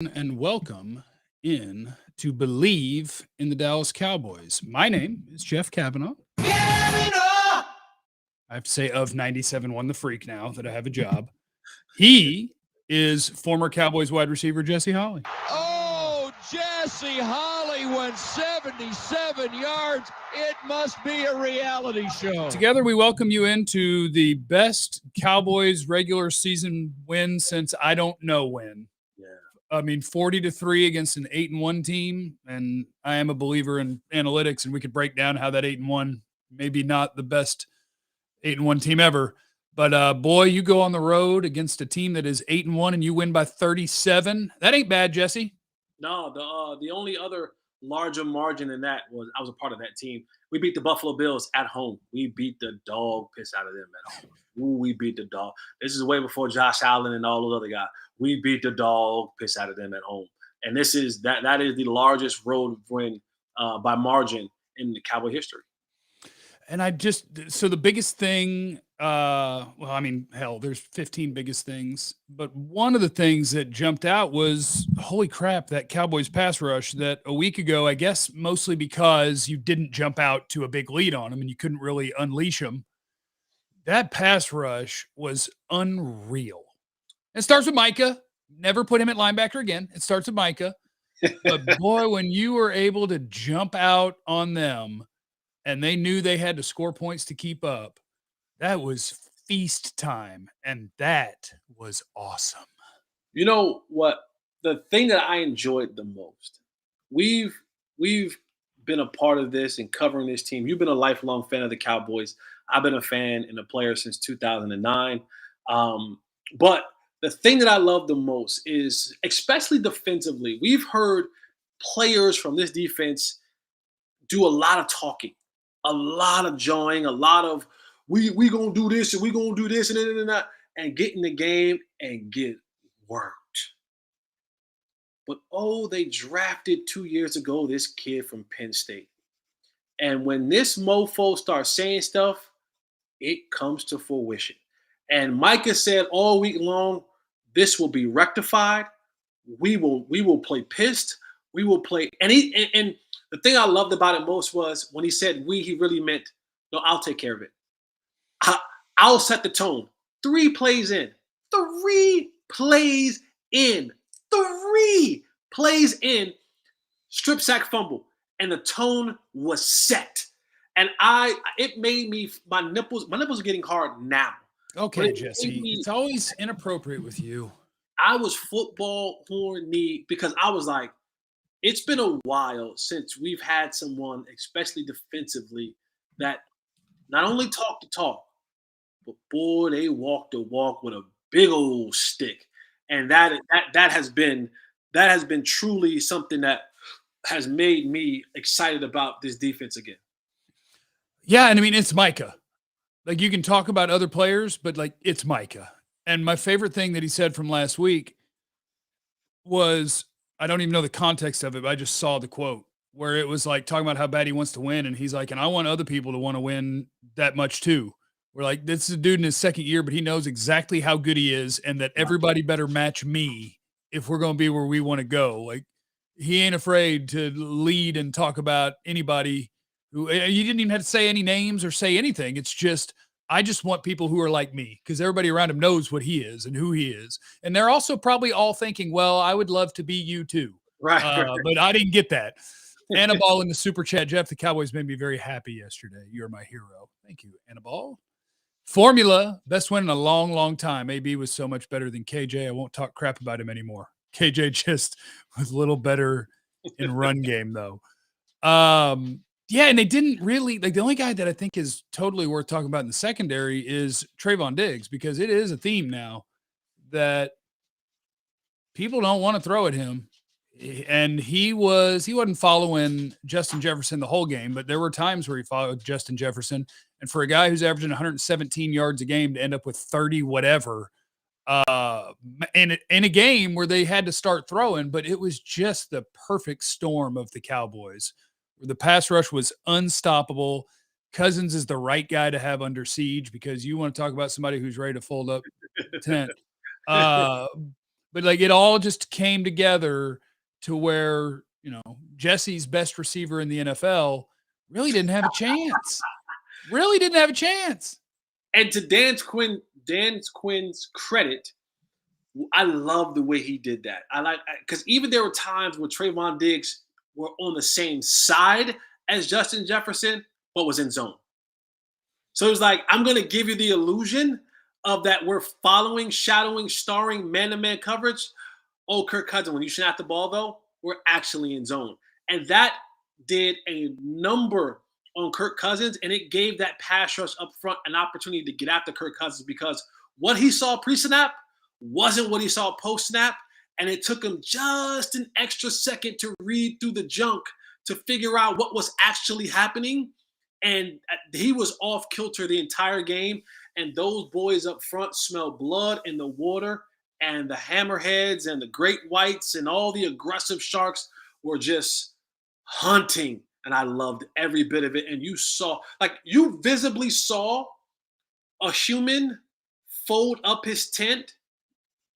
And welcome in to Believe in the Dallas Cowboys. My name is Jeff Cavanaugh. I have to say, of 97 the freak now that I have a job. He is former Cowboys wide receiver Jesse Holly. Oh, Jesse Holly went 77 yards. It must be a reality show. Together, we welcome you into the best Cowboys regular season win since I don't know when. I mean, 40-3 against an 8-1 team, and I am a believer in analytics, and we could break down how that 8-1 maybe not the best 8-1 team ever. But boy, you go on the road against a team that is 8-1 and you win by 37. That ain't bad, Jesse. No, the only other larger margin than that was I was a part of that team. We beat the Buffalo Bills at home. We beat the dog piss out of them at home. Ooh, we beat the dog. This is way before Josh Allen and all those other guys. We beat the dog piss out of them at home. And this is that is the largest road win by margin in the Cowboy history. And so the biggest thing, there's 15 biggest things, but one of the things that jumped out was, holy crap, that Cowboys pass rush that a week ago, I guess mostly because you didn't jump out to a big lead on them and you couldn't really unleash them. That pass rush was unreal. It starts with Micah. Never put him at linebacker again. It starts with Micah. But boy, when you were able to jump out on them, and they knew they had to score points to keep up, that was feast time, and that was awesome. You know what? The thing that I enjoyed the most, we've been a part of this and covering this team. You've been a lifelong fan of the Cowboys. I've been a fan and a player since 2009. But the thing that I love the most is, especially defensively, we've heard players from this defense do a lot of talking, a lot of jawing, a lot of we gonna do this and we gonna do this and get in the game and get worked. But they drafted 2 years ago this kid from Penn State. And when this mofo starts saying stuff, it comes to fruition. And Micah said all week long, this will be rectified. We will play pissed. We will play and the thing I loved about it most was when he said we, he really meant, no, I'll take care of it. I'll set the tone. 3 plays in. 3 plays in. 3 plays in. Strip sack fumble. And the tone was set. And it made me, my nipples are getting hard now. Okay, Jesse, it's always inappropriate with you. I was football horny because I was like, it's been a while since we've had someone, especially defensively, that not only talk the talk, but boy, they walk the walk with a big old stick. And that has been truly something that has made me excited about this defense again. Yeah, and I mean, it's Micah. Like, you can talk about other players, but like, it's Micah. And my favorite thing that he said from last week was, I don't even know the context of it, but I just saw the quote where it was like talking about how bad he wants to win. And he's like, and I want other people to want to win that much too. We're like, this is a dude in his second year, but he knows exactly how good he is and that everybody better match me if we're going to be where we want to go. Like, he ain't afraid to lead and talk about anybody who you didn't even have to say any names or say anything. It's just, I just want people who are like me, because everybody around him knows what he is and who he is. And they're also probably all thinking, well, I would love to be you too. Right. But I didn't get that. Annabelle in the super chat. Jeff, the Cowboys made me very happy yesterday. You're my hero. Thank you, Annabelle. Formula, best win in a long, long time. AB was so much better than KJ. I won't talk crap about him anymore. KJ just was a little better in run game, though. Yeah, and they didn't really, like, the only guy that I think is totally worth talking about in the secondary is Trayvon Diggs, because it is a theme now that people don't want to throw at him. And he wasn't following Justin Jefferson the whole game, but there were times where he followed Justin Jefferson. And for a guy who's averaging 117 yards a game to end up with 30 whatever, in a game where they had to start throwing, but it was just the perfect storm of the Cowboys. The pass rush was unstoppable. Cousins is the right guy to have under siege, because you want to talk about somebody who's ready to fold up the tent. but like it all just came together to where, Jesse's best receiver in the NFL really didn't have a chance. Really didn't have a chance. And to Dan Quinn's credit, I love the way he did that. Because even there were times where Trayvon Diggs were on the same side as Justin Jefferson, but was in zone. So it was like, I'm going to give you the illusion of that we're following, shadowing, starring man-to-man coverage. Oh, Kirk Cousins, when you snap the ball, though, we're actually in zone. And that did a number on Kirk Cousins, and it gave that pass rush up front an opportunity to get after Kirk Cousins, because what he saw pre-snap wasn't what he saw post-snap, and it took him just an extra second to read through the junk to figure out what was actually happening, and he was off kilter the entire game, and those boys up front smelled blood in the water, and the hammerheads and the great whites and all the aggressive sharks were just hunting, and I loved every bit of it. And you visibly saw a human fold up his tent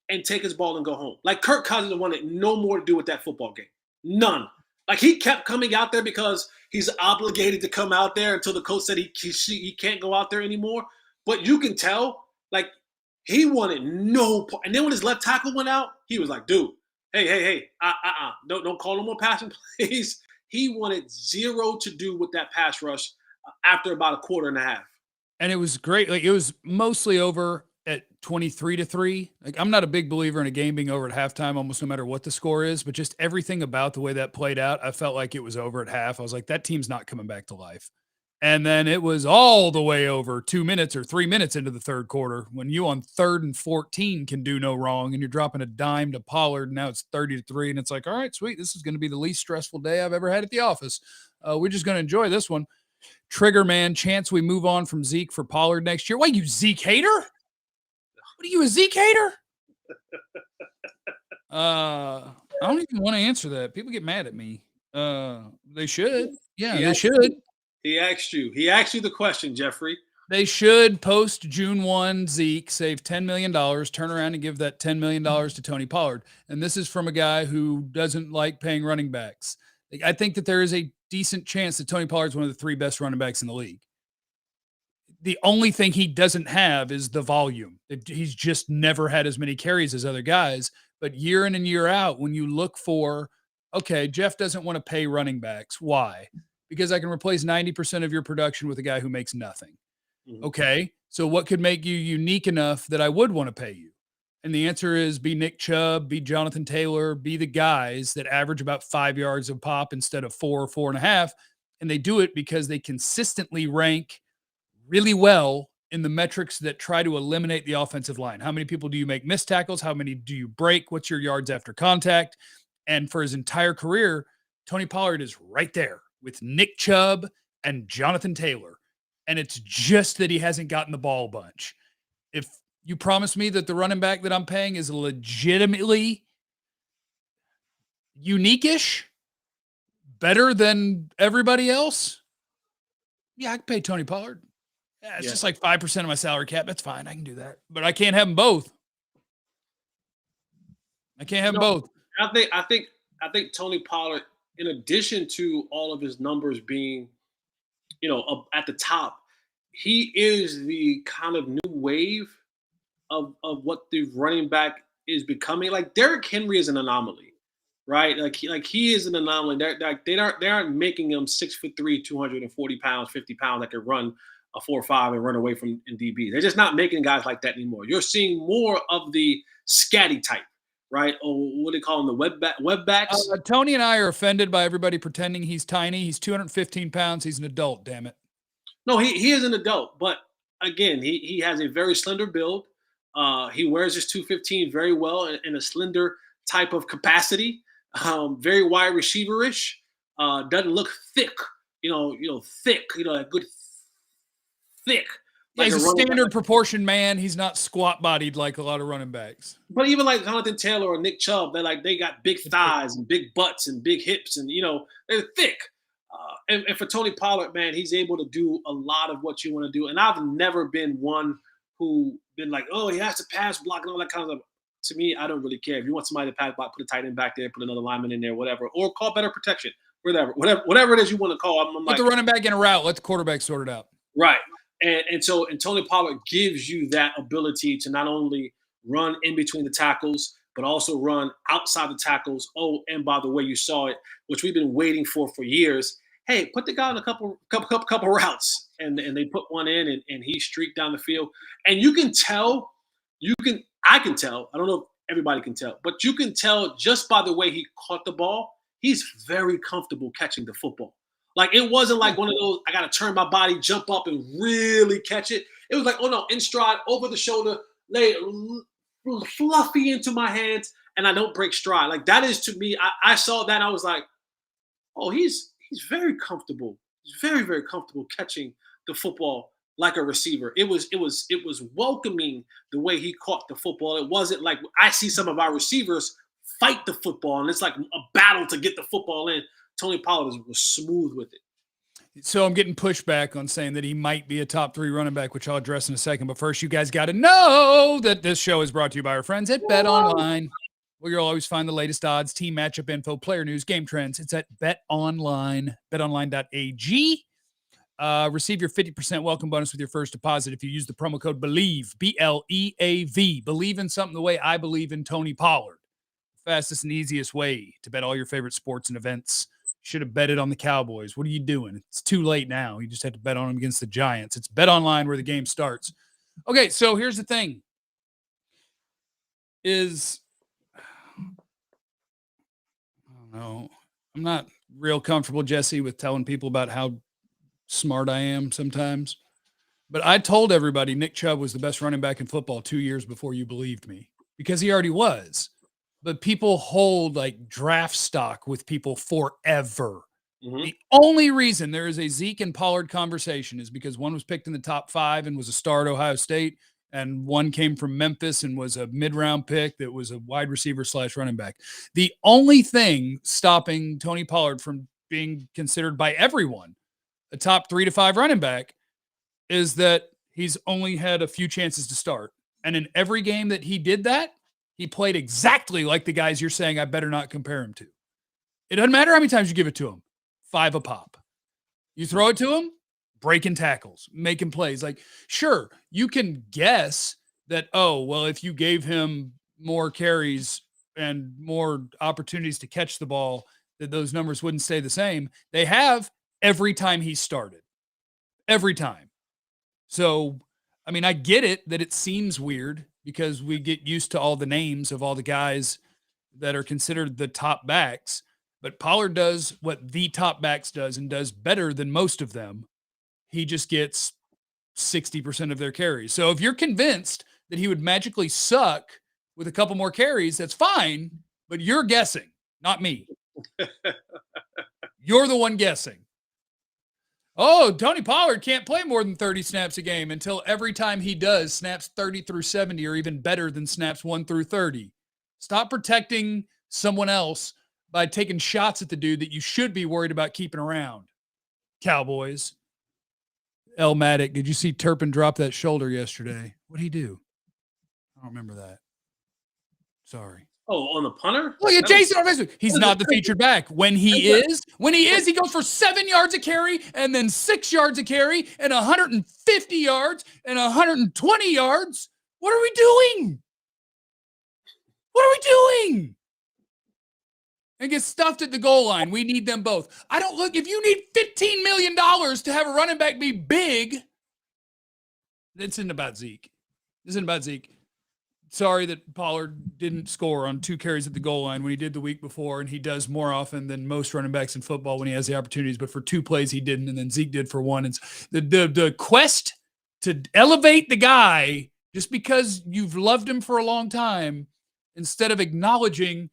and take his ball and go home. Like Kirk Cousins wanted no more to do with that football game. None. Like he kept coming out there because he's obligated to come out there until the coach said he can't go out there anymore. But you can tell, like, he wanted no part. And then when his left tackle went out, he was like, dude, hey, don't call no more passing plays. He wanted zero to do with that pass rush after about a quarter and a half. And it was great. Like, it was mostly over at 23-3. Like, I'm not a big believer in a game being over at halftime, almost no matter what the score is, but just everything about the way that played out, I felt like it was over at half. I was like, that team's not coming back to life. And then it was all the way over 2 minutes or 3 minutes into the third quarter when you on 3rd and 14 can do no wrong, and you're dropping a dime to Pollard, and now it's 30-3, and it's like, all right, sweet, this is going to be the least stressful day I've ever had at the office. We're just going to enjoy this one. Trigger man, chance we move on from Zeke for Pollard next year. Why, you Zeke hater? What are you, a Zeke hater? I don't even want to answer that. People get mad at me. They should. Yeah, they should. He asked you the question, Jeffrey. They should post June 1 Zeke, save $10 million, turn around and give that $10 million to Tony Pollard. And this is from a guy who doesn't like paying running backs. I think that there is a decent chance that Tony Pollard's one of the 3 best running backs in the league. The only thing he doesn't have is the volume. He's just never had as many carries as other guys. But year in and year out, when you look for, okay, Jeff doesn't want to pay running backs. Why? Because I can replace 90% of your production with a guy who makes nothing. Mm-hmm. Okay, so what could make you unique enough that I would want to pay you? And the answer is be Nick Chubb, be Jonathan Taylor, be the guys that average about 5 yards of pop instead of 4 or 4.5. And they do it because they consistently rank really well in the metrics that try to eliminate the offensive line. How many people do you make missed tackles? How many do you break? What's your yards after contact? And for his entire career, Tony Pollard is right there with Nick Chubb and Jonathan Taylor. And it's just that he hasn't gotten the ball a bunch. If you promise me that the running back that I'm paying is legitimately unique-ish, better than everybody else, yeah, I can pay Tony Pollard. Yeah, it's just like 5% of my salary cap. That's fine. I can do that. But I can't have them both. I can't have them both. I think Tony Pollard, in addition to all of his numbers being, at the top, he is the kind of new wave of what the running back is becoming. Like Derrick Henry is an anomaly, right? Like he is an anomaly. They aren't making him 6'3", 240 pounds, 50 pounds that can run a 4.5 and run away from in DB. They're just not making guys like that anymore. You're seeing more of the scatty type, right? Or what do they call them? The web backs. Tony and I are offended by everybody pretending he's tiny. He's 215 pounds. He's an adult, damn it. No, he is an adult, but again, he has a very slender build. He wears his 215 very well in a slender type of capacity. Very wide receiver-ish. Doesn't look thick, thick, a good thick. Yeah, he's a standard proportion man. He's not squat bodied like a lot of running backs. But even like Jonathan Taylor or Nick Chubb, they got big thighs and big butts and big hips, and they're thick. And for Tony Pollard, man, he's able to do a lot of what you want to do. And I've never been one who been like, oh, he has to pass block and all that kind of stuff. to me, I don't really care. If you want somebody to pass block, put a tight end back there, put another lineman in there, whatever, or call better protection, whatever it is you want to call. I'm Put like, the running back in a route. Let the quarterback sort it out. right. And Tony Pollard gives you that ability to not only run in between the tackles, but also run outside the tackles. Oh, and by the way, you saw it, which we've been waiting for years. Hey, put the guy on a couple routes, and they put one in, and he streaked down the field. And you can tell, I can tell. I don't know if everybody can tell, but you can tell just by the way he caught the ball. He's very comfortable catching the football. Like, it wasn't like one of those, I got to turn my body, jump up, and really catch it. It was like, oh, no, in stride, over the shoulder, lay it fluffy into my hands, and I don't break stride. Like, that is, to me, I saw that, and I was like, oh, he's very comfortable. He's very, very comfortable catching the football like a receiver. It was welcoming the way he caught the football. It wasn't like I see some of our receivers fight the football, and it's like a battle to get the football in. Tony Pollard was smooth with it. So I'm getting pushback on saying that he might be a top 3 running back, which I'll address in a second. But first, you guys got to know that this show is brought to you by our friends at Bet Online, where you'll always find the latest odds, team matchup info, player news, game trends. It's at Bet Online, betonline.ag. Receive your 50% welcome bonus with your first deposit if you use the promo code BELIEVE, BLEAV. Believe in something the way I believe in Tony Pollard. Fastest and easiest way to bet all your favorite sports and events. Should have betted on the Cowboys. What are you doing? It's too late now. You just had to bet on them against the Giants. It's Bet Online where the game starts. Okay, so here's the thing. I don't know. I'm not real comfortable, Jesse, with telling people about how smart I am sometimes. But I told everybody Nick Chubb was the best running back in football 2 years before you believed me, because he already was. But people hold like draft stock with people forever. Mm-hmm. The only reason there is a Zeke and Pollard conversation is because one was picked in the top 5 and was a star at Ohio State, and one came from Memphis and was a mid-round pick that was a wide receiver / running back. The only thing stopping Tony Pollard from being considered by everyone a top 3 to 5 running back is that he's only had a few chances to start. And in every game that he did that, he played exactly like the guys you're saying I better not compare him to. It doesn't matter how many times you give it to him. 5 a pop. You throw it to him, breaking tackles, making plays. Like, sure, you can guess that, oh, well, if you gave him more carries and more opportunities to catch the ball, that those numbers wouldn't stay the same. They have every time he started. Every time. So, I mean, I get it that it seems weird because we get used to all the names of all the guys that are considered the top backs, but Pollard does what the top backs does and does better than most of them. He just gets 60% of their carries. So if you're convinced that he would magically suck with a couple more carries, that's fine, but you're guessing, not me. You're the one guessing. Oh, Tony Pollard can't play more than 30 snaps a game until every time he does, snaps 30 through 70 are even better than snaps 1 through 30. Stop protecting someone else by taking shots at the dude that you should be worried about keeping around. Cowboys. El Maddock, did you see Turpin drop that shoulder yesterday? What'd he do? I don't remember that. Sorry. Oh, on the punter? Look at Jason on Facebook. He's not the featured back. When he is, he goes for 7 yards a carry and then 6 yards a carry and 150 yards and 120 yards. What are we doing? What are we doing? And get stuffed at the goal line. We need them both. I don't look, if you need $15 million to have a running back be big, this isn't about Zeke. This isn't about Zeke. Sorry that Pollard didn't score on 2 carries at the goal line when he did the week before, and he does more often than most running backs in football when he has the opportunities, but for 2 plays he didn't, and then Zeke did for 1. And the quest to elevate the guy just because you've loved him for a long time instead of acknowledging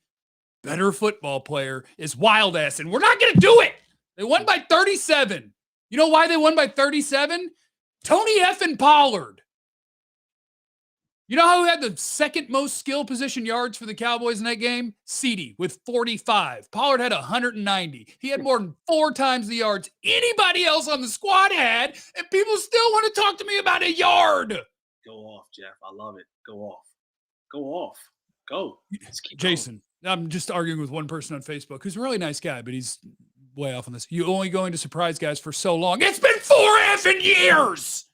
better football player is wild ass, and we're not going to do it. They won by 37. You know why they won by 37? Tony effing Pollard. You know who had the second most skill position yards for the Cowboys in that game? CeeDee with 45. Pollard had 190. He had more than 4 times the yards anybody else on the squad had, and people still want to talk to me about a yard. Go off, Jeff. I love it. Go off. Go off. Go. Let's keep Jason, I'm just arguing with one person on Facebook who's a really nice guy, but he's way off on this. You only going to surprise guys for so long. It's been 4 effing years.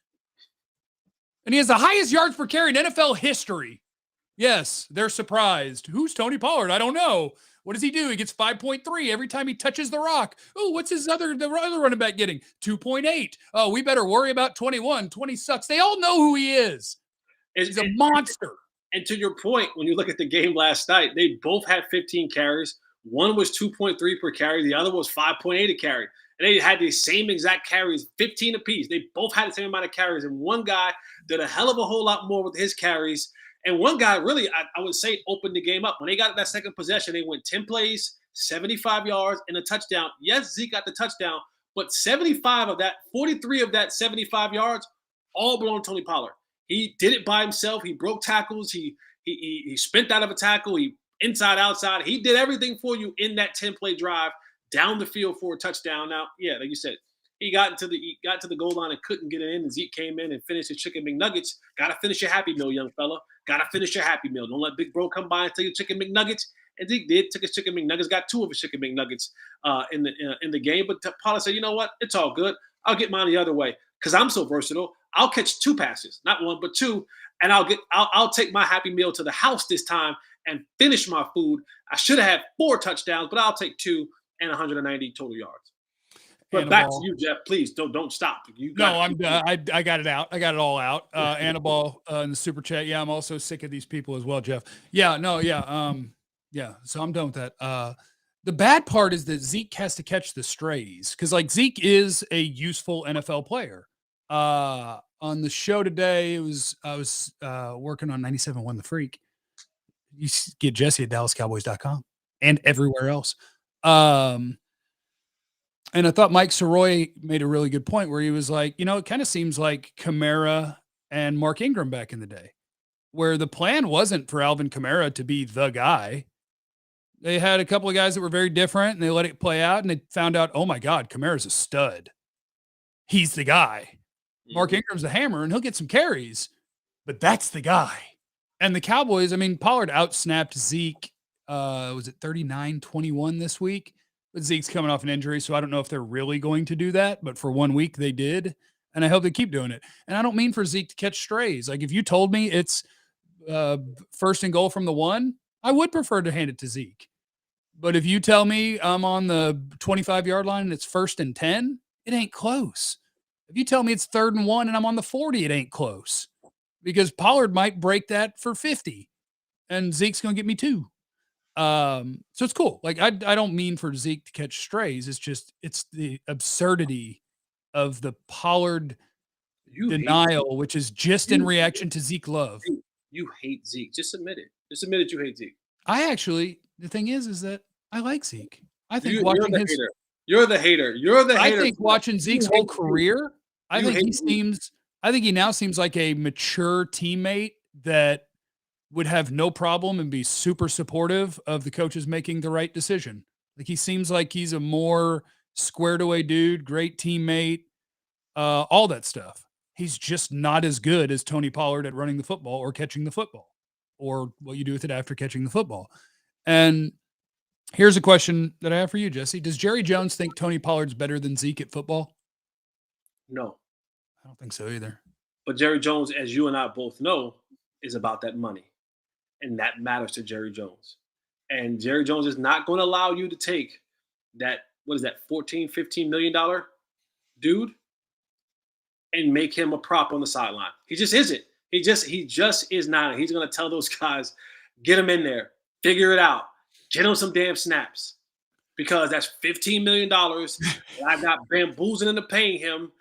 And he has the highest yards per carry in NFL history. Yes, they're surprised. Who's Tony Pollard? I don't know. What does he do? He gets 5.3 every time he touches the rock. Oh, what's the other running back getting? 2.8. Oh, we better worry about 21. 20 sucks. They all know who he is. He's a monster. And to your point, when you look at the game last night, they both had 15 carries. One was 2.3 per carry. The other was 5.8 a carry. And they had the same exact carries, 15 apiece. They both had the same amount of carries. And one guy did a hell of a whole lot more with his carries. And one guy really, I would say, opened the game up. When they got that second possession, they went 10 plays, 75 yards, and a touchdown. Yes, Zeke got the touchdown, but 43 of that 75 yards all belonged to Tony Pollard. He did it by himself. He broke tackles. He spent out of a tackle. He inside, outside. He did everything for you in that 10-play drive down the field for a touchdown. Now, yeah, like you said, he got to the goal line and couldn't get it in, and Zeke came in and finished his chicken McNuggets. Got to finish your Happy Meal, young fella. Got to finish your Happy Meal. Don't let Big Bro come by and tell you chicken McNuggets. And Zeke did. Took his chicken McNuggets. Got 2 of his chicken McNuggets in the game. But Pollard said, you know what? It's all good. I'll get mine the other way because I'm so versatile. I'll catch 2 passes, not 1 but 2, and I'll take my Happy Meal to the house this time and finish my food. I should have had 4 touchdowns, but I'll take 2 and 190 total yards. But back to you, Jeff. Please don't stop. I got it out. I got it all out. Annabelle in the super chat. Yeah, I'm also sick of these people as well, Jeff. Yeah, no, yeah, yeah. So I'm done with that. The bad part is that Zeke has to catch the strays because like Zeke is a useful NFL player. On the show today, I was working on 97.1 The Freak. You get Jesse at DallasCowboys.com and everywhere else. And I thought Mike Soroy made a really good point where he was like, it kind of seems like Kamara and Mark Ingram back in the day, where the plan wasn't for Alvin Kamara to be the guy. They had a couple of guys that were very different, and they let it play out, and they found out, oh my God, Kamara's a stud. He's the guy. Mark Ingram's the hammer, and he'll get some carries, but that's the guy. And the Cowboys, Pollard outsnapped Zeke, was it 39-21 this week? But Zeke's coming off an injury, so I don't know if they're really going to do that. But for 1 week, they did, and I hope they keep doing it. And I don't mean for Zeke to catch strays. Like if you told me it's first and goal from the 1, I would prefer to hand it to Zeke. But if you tell me I'm on the 25-yard line and it's 1st and 10, it ain't close. If you tell me it's 3rd and 1 and I'm on the 40, it ain't close. Because Pollard might break that for 50, and Zeke's going to get me 2. So it's cool. Like I don't mean for Zeke to catch strays. It's the absurdity of the Pollard denial, which is just in reaction to Zeke love. You hate Zeke. Just admit it. Just admit it. You hate Zeke. The thing is that I like Zeke. I think you're the hater. You're the hater. I think watching Zeke's whole career, I think he now seems like a mature teammate that would have no problem and be super supportive of the coaches making the right decision. Like he seems like he's a more squared away dude, great teammate, all that stuff. He's just not as good as Tony Pollard at running the football or catching the football or what you do with it after catching the football. And here's a question that I have for you, Jesse. Does Jerry Jones think Tony Pollard's better than Zeke at football? No. I don't think so either. But Jerry Jones, as you and I both know, is about that money. And that matters to Jerry Jones. And Jerry Jones is not going to allow you to take that, $14, $15 million dude and make him a prop on the sideline. He just isn't. He just is not. He's going to tell those guys, get him in there, figure it out, get him some damn snaps. Because that's $15 million that I got bamboozled into paying him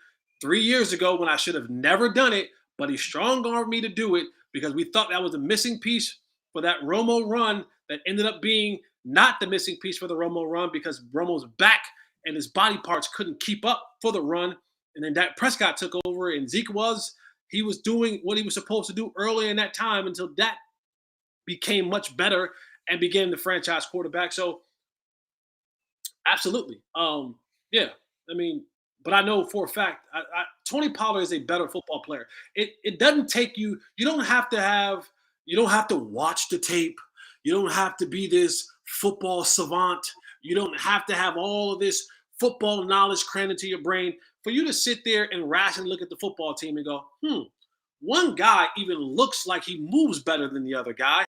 3 years ago when I should have never done it, but he strong-armed me to do it because we thought that was a missing piece for that Romo run that ended up being not the missing piece for the Romo run because Romo's back and his body parts couldn't keep up for the run. And then Dak Prescott took over, and Zeke was doing what he was supposed to do early in that time until Dak became much better and became the franchise quarterback. So absolutely. Yeah. But I know for a fact, Tony Pollard is a better football player. It doesn't take you. You don't have to watch the tape. You don't have to be this football savant. You don't have to have all of this football knowledge crammed into your brain for you to sit there and rationally look at the football team and go, one guy even looks like he moves better than the other guy.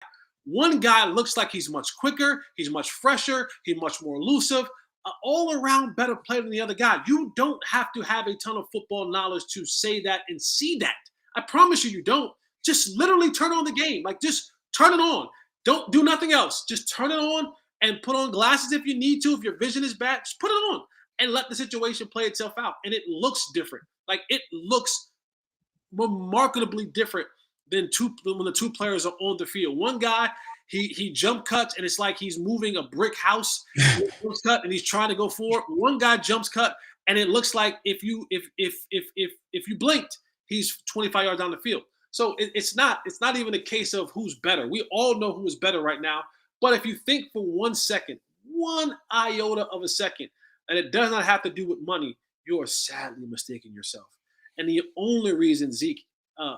One guy looks like he's much quicker, he's much fresher, he's much more elusive, all-around better player than the other guy. You don't have to have a ton of football knowledge to say that and see that. I promise you don't. Just literally turn on the game. Like, just turn it on. Don't do nothing else. Just turn it on and put on glasses if you need to. If your vision is bad, just put it on and let the situation play itself out. And it looks different. Like, it looks remarkably different than when the two players are on the field. One guy, he jump cuts and it's like he's moving a brick house. Cut and he's trying to go forward. One guy jumps cut and it looks like if you blinked, he's 25 yards down the field. So it's not even a case of who's better. We all know who is better right now. But if you think for 1 second, 1 iota of a second, and it does not have to do with money, you are sadly mistaking yourself. And the only reason Zeke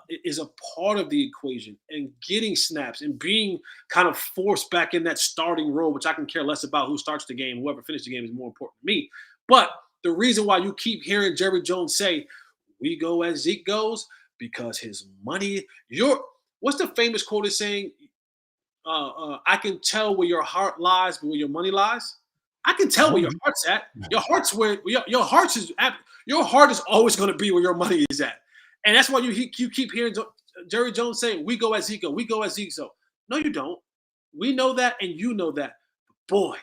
is a part of the equation and getting snaps and being kind of forced back in that starting role, which I can care less about who starts the game. Whoever finishes the game is more important to me. But the reason why you keep hearing Jerry Jones say, we go as Zeke goes, because his money, what's the famous quote is saying? I can tell where your heart lies, but where your money lies. I can tell where your heart's at. Your heart's where your heart is always going to be where your money is at. And that's why you keep hearing Jerry Jones saying, we go as Zeke go, we go as Zeke so. No, you don't. We know that, and you know that. But boy,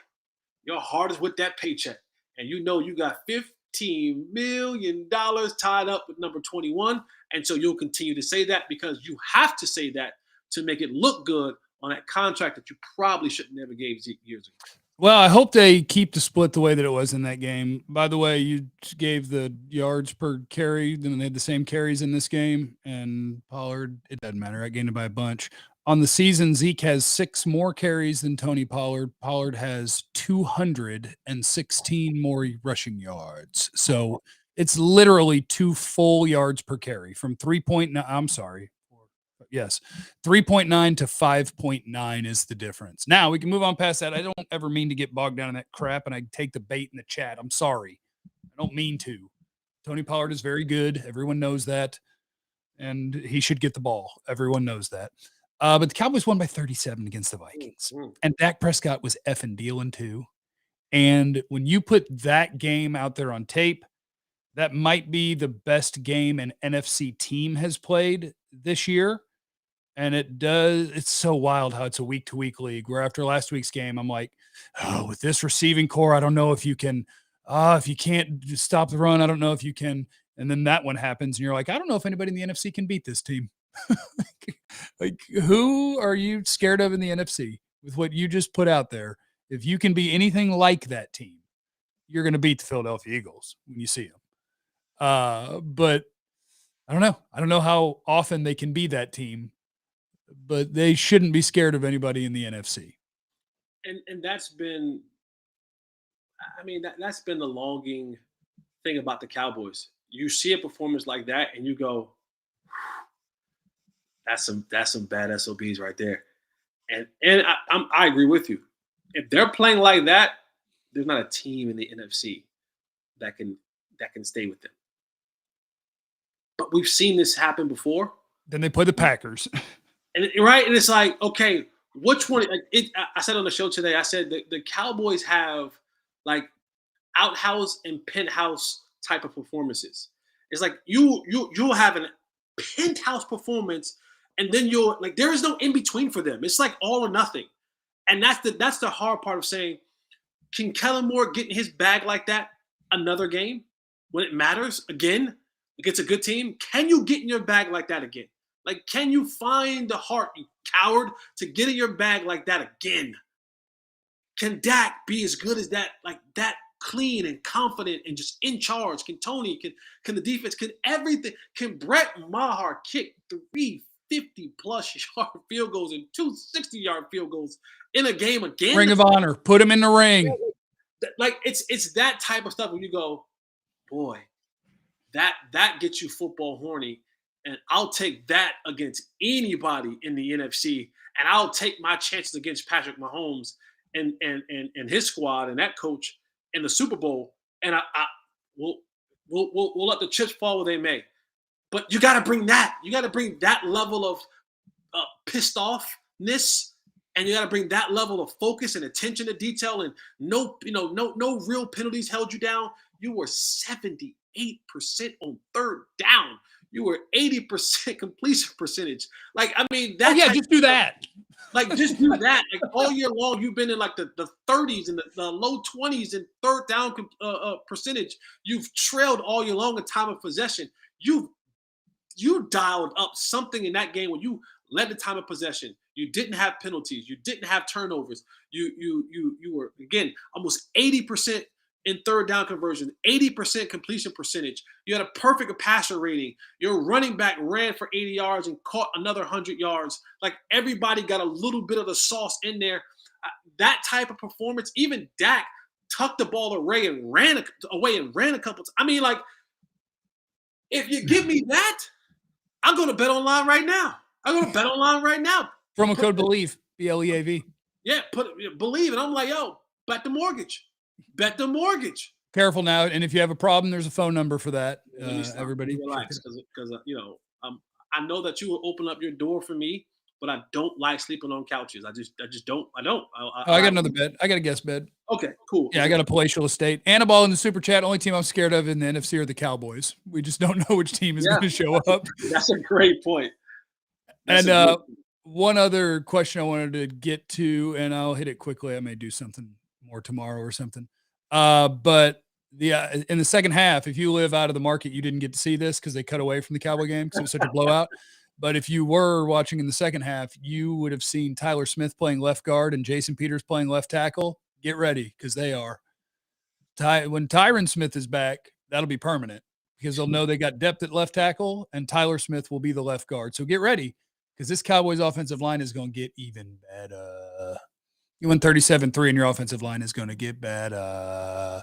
your heart is with that paycheck. And you know you got $15 million tied up with number 21. And so you'll continue to say that because you have to say that to make it look good on that contract that you probably should never gave Zeke years ago. Well, I hope they keep the split the way that it was in that game. By the way, you gave the yards per carry, then they had the same carries in this game. And Pollard, it doesn't matter. I gained it by a bunch. On the season, Zeke has 6 more carries than Tony Pollard. Pollard has 216 more rushing yards. So it's literally 2 full yards per carry from 3.9. I'm sorry. Yes, 3.9 to 5.9 is the difference. Now we can move on past that. I don't ever mean to get bogged down in that crap, and I take the bait in the chat. I'm sorry. I don't mean to. Tony Pollard is very good. Everyone knows that, and he should get the ball. Everyone knows that. But the Cowboys won by 37 against the Vikings, and Dak Prescott was effing dealing too. And when you put that game out there on tape, that might be the best game an NFC team has played this year. And it's so wild how it's a week-to-week league where after last week's game, I'm like, oh, with this receiving core, I don't know if you can, if you can't stop the run, I don't know if you can. And then that one happens and you're like, I don't know if anybody in the NFC can beat this team. like, who are you scared of in the NFC with what you just put out there? If you can be anything like that team, you're going to beat the Philadelphia Eagles when you see them. But I don't know. I don't know how often they can be that team. But they shouldn't be scared of anybody in the NFC. And that's been, that's been the longing thing about the Cowboys. You see a performance like that, and you go, that's some bad SOBs right there. And I agree with you. If they're playing like that, there's not a team in the NFC that can stay with them. But we've seen this happen before. Then they play the Packers. And right, and it's like, okay, which one? I said on the show today, I said the Cowboys have like outhouse and penthouse type of performances. It's like you'll have a penthouse performance, and then you're like, there is no in between for them. It's like all or nothing, and that's the hard part of saying, can Kellen Moore get in his bag like that another game when it matters again against a good team? Can you get in your bag like that again? Like, can you find the heart, you coward, to get in your bag like that again? Can Dak be as good as that, like that clean and confident and just in charge? Can Tony, can the defense, can everything? Can Brett Maher kick 350-plus yard field goals and 2 60-yard field goals in a game again? Ring of Honor. Put him in the ring. Like, it's that type of stuff when you go, boy, that gets you football horny. And I'll take that against anybody in the NFC. and I'll take my chances against Patrick Mahomes and his squad and that coach in the Super Bowl, and we'll let the chips fall where they may. But you got to bring that. You got to bring that level of pissed offness, and you got to bring that level of focus and attention to detail. And no real penalties held you down. You were 78% on third down. You were 80% completion percentage. Like, I mean, that. Oh yeah, just do that. Like, just do that. Like, all year long, you've been in like the 30s and the low 20s in third down percentage. You've trailed all year long in time of possession. You dialed up something in that game when you led the time of possession. You didn't have penalties. You didn't have turnovers. You were, again, almost 80% in third down conversion, 80% completion percentage. You had a perfect passer rating. Your running back ran for 80 yards and caught another 100 yards. Like, everybody got a little bit of the sauce in there. That type of performance, even Dak tucked the ball away and ran a couple times. I mean, like, if you give me that, I'm going to bet online right now. Promo code BELIEVE, BLEAV. Yeah, believe it. I'm like, yo, bet the mortgage. Careful now, and if you have a problem, there's a phone number for that. Everybody, relax, because I know that you will open up your door for me, but I don't like sleeping on couches. I just don't. I don't. I got another bed. I got a guest bed. Okay, cool. Yeah, I got a palatial estate. Annabelle in the super chat. Only team I'm scared of in the NFC are the Cowboys. We just don't know which team is going to show up. That's a great point. One other question I wanted to get to, and I'll hit it quickly. I may do something more tomorrow or something. But in the second half, if you live out of the market, you didn't get to see this because they cut away from the Cowboy game because it was such a blowout. But if you were watching in the second half, you would have seen Tyler Smith playing left guard and Jason Peters playing left tackle. Get ready, because they are. When Tyron Smith is back, that'll be permanent because they'll know they got depth at left tackle, and Tyler Smith will be the left guard. So get ready, because this Cowboys offensive line is going to get even better. You win 37-3, and your offensive line is going to get better.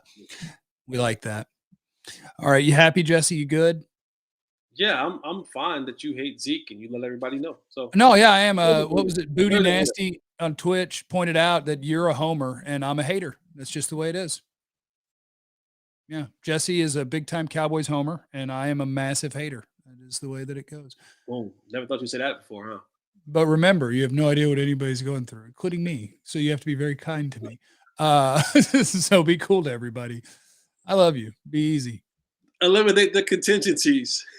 We like that. All right, you happy, Jesse? You good? Yeah, I'm fine that you hate Zeke and you let everybody know. So no, yeah, I am. What was it? Booty Nasty on Twitch pointed out that you're a homer and I'm a hater. That's just the way it is. Yeah, Jesse is a big-time Cowboys homer, and I am a massive hater. That is the way that it goes. Well, never thought you'd say that before, huh? But remember, you have no idea what anybody's going through, including me. So you have to be very kind to me. So be cool to everybody. I love you. Be easy. Eliminate the contingencies.